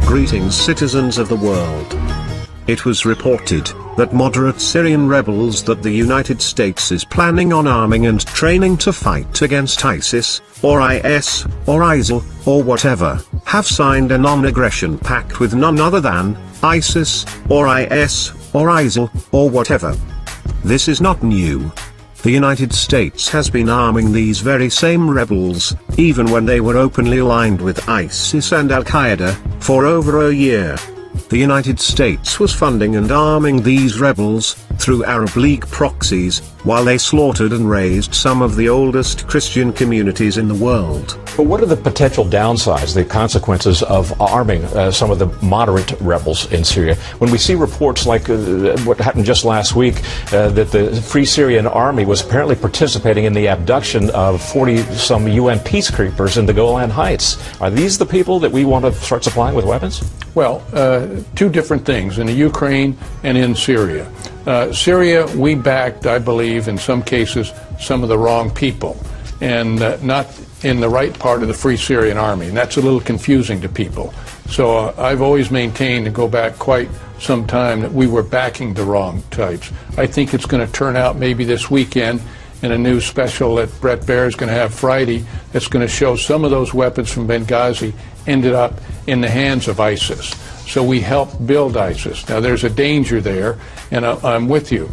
Greetings, citizens of the world. It was reported that moderate Syrian rebels that the United States is planning on arming and training to fight against ISIS, or IS, or ISIL, or whatever, have signed a non-aggression pact with none other than ISIS, or IS, or ISIL, or whatever. This is not new. The United States has been arming these very same rebels, even when they were openly aligned with ISIS and al-Qaeda, for over a year. The United States was funding and arming these rebels, through Arab League proxies, while they slaughtered and razed some of the oldest Christian communities in the world. But what are the potential downsides, the consequences of arming some of the moderate rebels in Syria? When we see reports like what happened just last week, that the Free Syrian Army was apparently participating in the abduction of 40-some UN peacekeepers in the Golan Heights. Are these the people that we want to start supplying with weapons? Well, two different things, in the Ukraine and in Syria. Syria, we backed, I believe, in some cases, some of the wrong people, and not in the right part of the Free Syrian Army, and that's a little confusing to people. So I've always maintained, to go back quite some time, that we were backing the wrong types. I think it's going to turn out maybe this weekend in a new special that Brett Baer is going to have Friday that's going to show some of those weapons from Benghazi ended up in the hands of ISIS. So we helped build ISIS. Now there's a danger there, and I'm with you.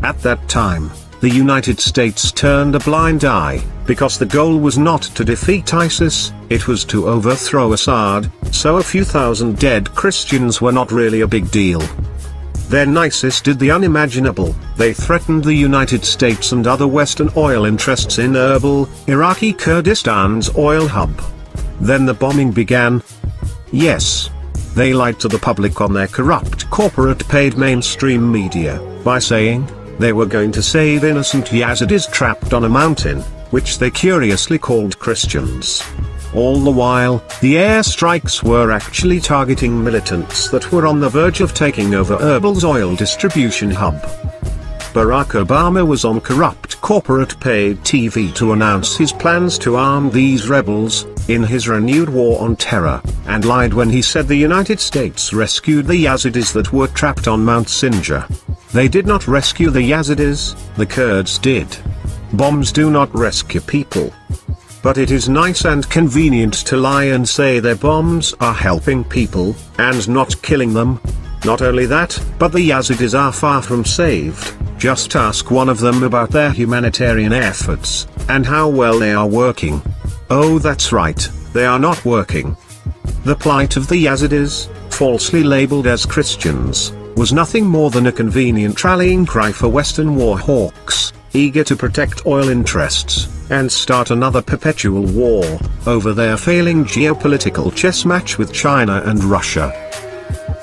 At that time, the United States turned a blind eye, because the goal was not to defeat ISIS, it was to overthrow Assad, so a few thousand dead Christians were not really a big deal. Then ISIS did the unimaginable. They threatened the United States and other Western oil interests in Erbil, Iraqi Kurdistan's oil hub. Then the bombing began. Yes. They lied to the public on their corrupt corporate-paid mainstream media, by saying they were going to save innocent Yazidis trapped on a mountain, which they curiously called Christians. All the while, the airstrikes were actually targeting militants that were on the verge of taking over Erbil's oil distribution hub. Barack Obama was on corrupt corporate-paid TV to announce his plans to arm these rebels, in his renewed war on terror, and lied when he said the United States rescued the Yazidis that were trapped on Mount Sinjar. They did not rescue the Yazidis, the Kurds did. Bombs do not rescue people. But it is nice and convenient to lie and say their bombs are helping people, and not killing them. Not only that, but the Yazidis are far from saved. Just ask one of them about their humanitarian efforts, and how well they are working. Oh, that's right, they are not working. The plight of the Yazidis, falsely labeled as Christians, was nothing more than a convenient rallying cry for Western war hawks, eager to protect oil interests, and start another perpetual war, over their failing geopolitical chess match with China and Russia.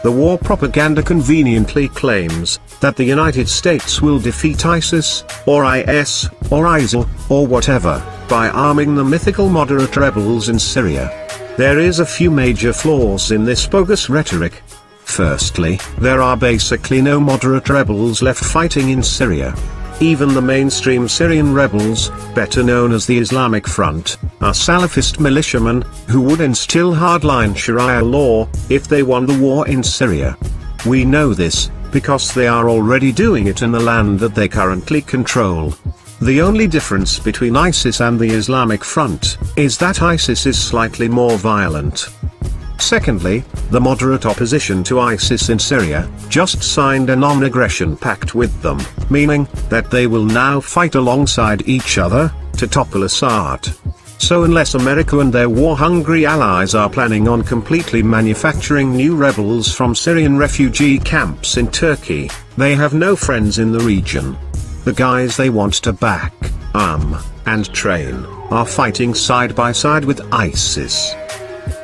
The war propaganda conveniently claims that the United States will defeat ISIS, or IS, or ISIL, or whatever, by arming the mythical moderate rebels in Syria. There is a few major flaws in this bogus rhetoric. Firstly, there are basically no moderate rebels left fighting in Syria. Even the mainstream Syrian rebels, better known as the Islamic Front, are Salafist militiamen, who would instill hardline Sharia law, if they won the war in Syria. We know this, because they are already doing it in the land that they currently control. The only difference between ISIS and the Islamic Front, is that ISIS is slightly more violent. Secondly, the moderate opposition to ISIS in Syria, just signed a non-aggression pact with them, meaning that they will now fight alongside each other, to topple Assad. So unless America and their war-hungry allies are planning on completely manufacturing new rebels from Syrian refugee camps in Turkey, they have no friends in the region. The guys they want to back, arm, and train, are fighting side by side with ISIS.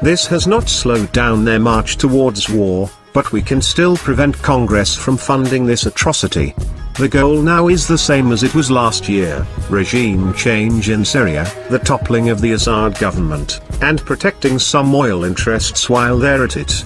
This has not slowed down their march towards war, but we can still prevent Congress from funding this atrocity. The goal now is the same as it was last year: regime change in Syria, the toppling of the Assad government, and protecting some oil interests while they're at it.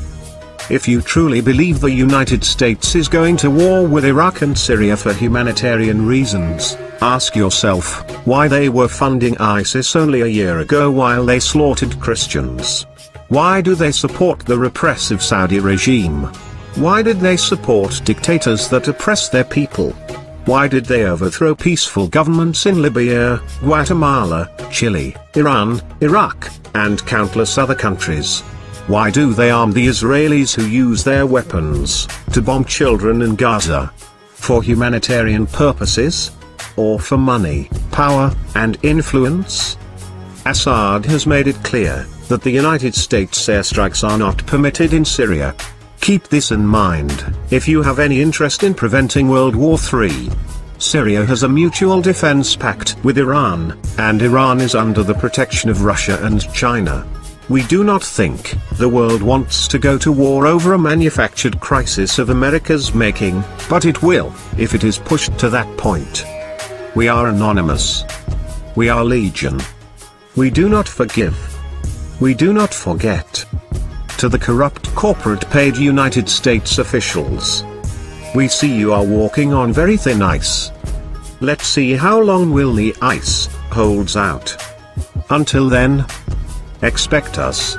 If you truly believe the United States is going to war with Iraq and Syria for humanitarian reasons, ask yourself why they were funding ISIS only a year ago while they slaughtered Christians. Why do they support the repressive Saudi regime? Why did they support dictators that oppress their people? Why did they overthrow peaceful governments in Libya, Guatemala, Chile, Iran, Iraq, and countless other countries? Why do they arm the Israelis who use their weapons to bomb children in Gaza? For humanitarian purposes? Or for money, power, and influence? Assad has made it clear that the United States airstrikes are not permitted in Syria. Keep this in mind if you have any interest in preventing World War III. Syria has a mutual defense pact with Iran, and Iran is under the protection of Russia and China. We do not think the world wants to go to war over a manufactured crisis of America's making, but it will, if it is pushed to that point. We are anonymous. We are legion. We do not forgive. We do not forget. To the corrupt corporate-paid United States officials, we see you are walking on very thin ice. Let's see how long will the ice holds out. Until then, expect us.